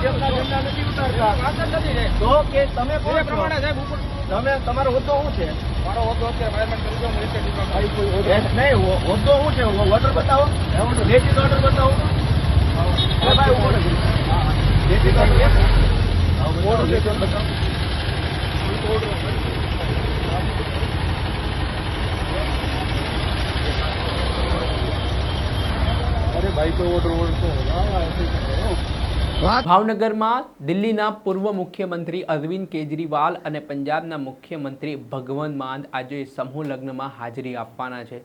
ભાજપના ઝંડા નથી ઉતારતા. તો કે તમે કોણ છો? તમે તમારો હોદ્દો શું છે? મારો હોદ્દો અત્યારે વાયરમેન્ટ કરી દો, હું રીતે ડિપાર્ટમેન્ટ નહીં, હોદ્દો શું છે? ઓર્ડર બતાવો, લેખિત ઓર્ડર બતાવો. ભાઈ ઉભો રહો. લેખિત ઓર્ડર બતાવો. અરે ભાઈ કોઈ ઓર્ડર ભાવનગરમાં દિલ્હીના પૂર્વ મુખ્યમંત્રી અરવિંદ કેજરીવાલ અને પંજાબના મુખ્યમંત્રી ભગવંત માન આજે સમૂહ લગ્નમાં હાજરી આપવાના છે.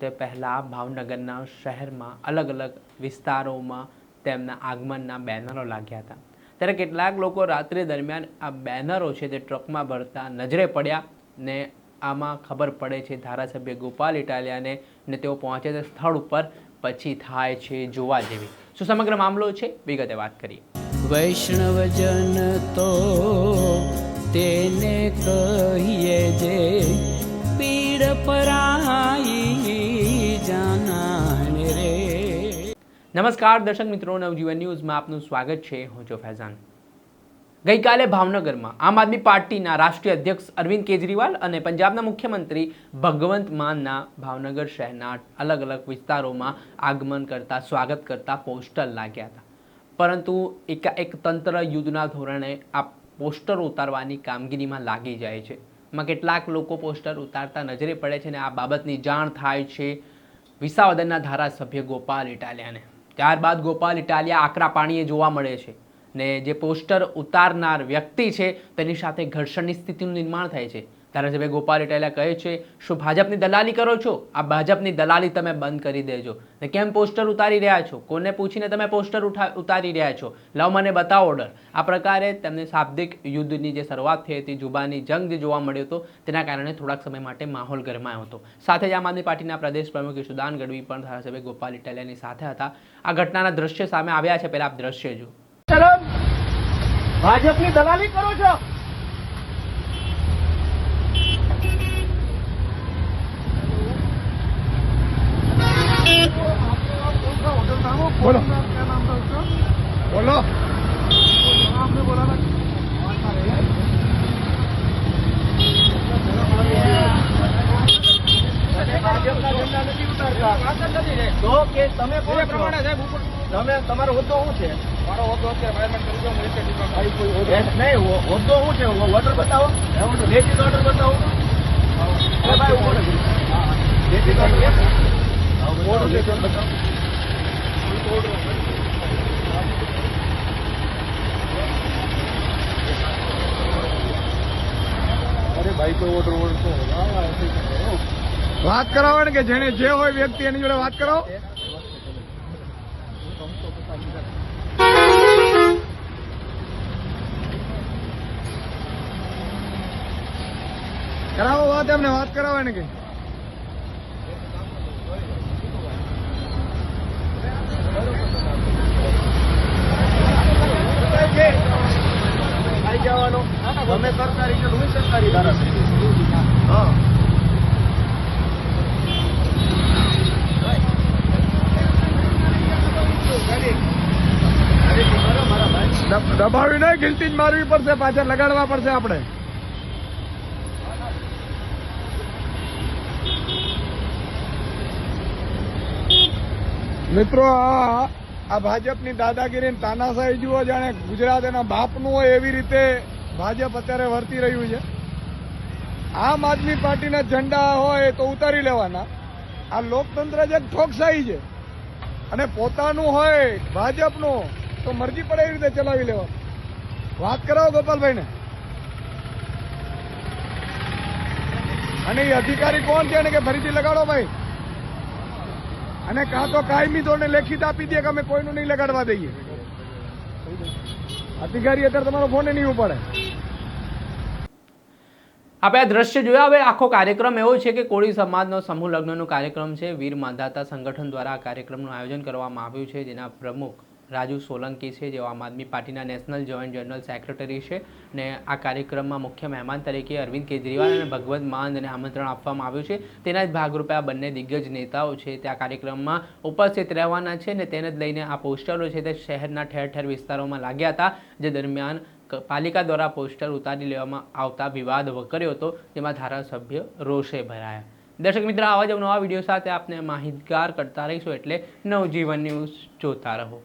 તે પહેલાં ભાવનગરના શહેરમાં અલગ અલગ વિસ્તારોમાં તેમના આગમનના બેનરો લાગ્યા હતા. ત્યારે કેટલાક લોકો રાત્રિ દરમિયાન આ બેનરો છે તે ટ્રકમાં ભરતા નજરે પડ્યા ને આમાં ખબર પડે છે ધારાસભ્ય ગોપાલ ઇટાલિયાને ને તેઓ પહોંચે તે સ્થળ ઉપર પછી થાય છે જોવા જેવી. શું સમગ્ર મામલો છે વિગતે વાત કરીએ. વૈષ્ણવજન તો તેને કહીએ જે પીડ પરાઈ જાનાને રે. નમસ્કાર દર્શક મિત્રો, નવજીવન ન્યૂઝમાં આપનું સ્વાગત છે. હું છું ફૈઝાન. ગઈકાલે ભાવનગરમાં આમ આદમી પાર્ટીના રાષ્ટ્રીય અધ્યક્ષ અરવિંદ કેજરીવાલ અને પંજાબના મુખ્યમંત્રી ભગવંત માનના ભાવનગર શહેરના અલગ અલગ વિસ્તારોમાં આગમન કરતા સ્વાગત કરતા પોસ્ટર લાગ્યા હતા. પરંતુ એકાએક તંત્ર યુદ્ધના ધોરણે આ પોસ્ટર ઉતારવાની કામગીરીમાં લાગી જાય છે. એમાં કેટલાક લોકો પોસ્ટર ઉતારતા નજરે પડે છે અને આ બાબતની જાણ થાય છે વિસાવદરના ધારાસભ્ય ગોપાલ ઇટાલિયાને. ત્યારબાદ ગોપાલ ઇટાલિયા આકરા પાણીએ જોવા મળે છે ને જે પોસ્ટર ઉતારનાર વ્યક્તિ છે તેની સાથે ઘર્ષણની સ્થિતિનું નિર્માણ થાય છે. ધારાસભ્ય ગોપાલ ઇટાલિયા કહે છે, શું ભાજપની દલાલી કરો છો? આ ભાજપની દલાલી તમે બંધ કરી દેજો. ને કેમ પોસ્ટર ઉતારી રહ્યા છો? કોને પૂછીને તમે પોસ્ટર ઉતારી રહ્યા છો? લાવ મને બતાવો ઓર્ડર. આ પ્રકારે તેમને શાબ્દિક યુદ્ધની જે શરૂઆત થઈ હતી, જુબાની જંગ જે જોવા મળ્યો હતો, તેના કારણે થોડાક સમય માટે માહોલ ગરમાયો હતો. સાથે જ આમ આદમી પાર્ટીના પ્રદેશ પ્રમુખ યશુદાન ગઢવી પણ ધારાસભ્ય ગોપાલ ઇટાલિયાની સાથે હતા. આ ઘટનાના દ્રશ્ય સામે આવ્યા છે. પહેલા આપ દ્રશ્ય જુઓ. ભાજપની દલાલી કરો છો? બોલો બોલો. आपने बोला ना ભાજપના ઝંડા નથી ઉતારતા. તો કે તમે કોણ છો? તમે તમારો હોદ્દો શું છે? મારો હોદ્દો અત્યારે વાયરમેન્ટ કરી દો, હું રીતે ડિપાર્ટમેન્ટ નહીં, હોદ્દો શું છે? ઓર્ડર બતાવો, લેખિત ઓર્ડર બતાવો. ભાઈ ઉભો રહો. લેખિત ઓર્ડર બતાવો. અરે ભાઈ કોઈ ઓર્ડર વાત કરાવો ને કે જેને જે હોય વ્યક્તિ એની જોડે વાત કરાવો. કરાવો વાત, એમને વાત કરાવો ને કે જવાનો તમે સરકારી છો, તમે સરકારી ધારાસભ્ય. હા, દબાવી નહીં, ગિલટી જ મારવી પડશે, પાછળ લગાડવા પડશે આપણે. મિત્રો આ ભાજપની દાદાગીરી તાનાશાહી જુઓ, જાણે ગુજરાત એના બાપનું હોય એવી રીતે ભાજપ અત્યારે વર્તી રહ્યું છે. આમ આદમી પાર્ટીના ઝંડા હોય તો ઉતારી લેવાના. આ લોકતંત્ર જ એક ઠોકશાહી છે અને પોતાનું હોય ભાજપનું તો મરજી પડે એવી રીતે ચલાવી લેવાનું. વાત કરાવો ગોપાલભાઈને. અને એ અધિકારી કોણ છે કે ફરીથી લગાડો ભાઈ, અને કાં તો કાયમી ધોરણે લેખિત આપી દે કે અમે કોઈનું નહીં લગાડવા દઈએ. અધિકારી અત્યારે તમારો ફોન નહીં ઉપાડે. આપણે આ દ્રશ્ય જોયા. હવે આખો કાર્યક્રમ એવો છે કે કોળી સમાજનો સમૂહ લગ્નનો કાર્યક્રમ છે. વીર માંધાતા સંગઠન દ્વારા આ કાર્યક્રમનું આયોજન કરવામાં આવ્યું છે, જેના પ્રમુખ રાજુ સોલંકી છે, જેઓ આમ આદમી પાર્ટીના નેશનલ જોઈન્ટ જનરલ સેક્રેટરી છે. ને આ કાર્યક્રમમાં મુખ્ય મહેમાન તરીકે અરવિંદ કેજરીવાલ અને ભગવત માનને આમંત્રણ આપવામાં આવ્યું છે. તેના જ ભાગરૂપે આ બંને દિગ્ગજ નેતાઓ છે તે આ કાર્યક્રમમાં ઉપસ્થિત રહેવાના છે. ને તેને જ લઈને આ પોસ્ટરો છે તે શહેરના ઠેર ઠેર વિસ્તારોમાં લાગ્યા હતા, જે દરમિયાન પાલિકા દ્વારા પોસ્ટર ઉતારી લેવામાં આવતા વિવાદ વકર્યો હતો, જેમાં ધારાસભ્ય રોષે ભરાયા. દર્શક મિત્રો, આવા જ નવા વિડીયો સાથે આપને માહિતગાર કરતા રહીશું, એટલે નવજીવન ન્યૂઝ જોતા રહો.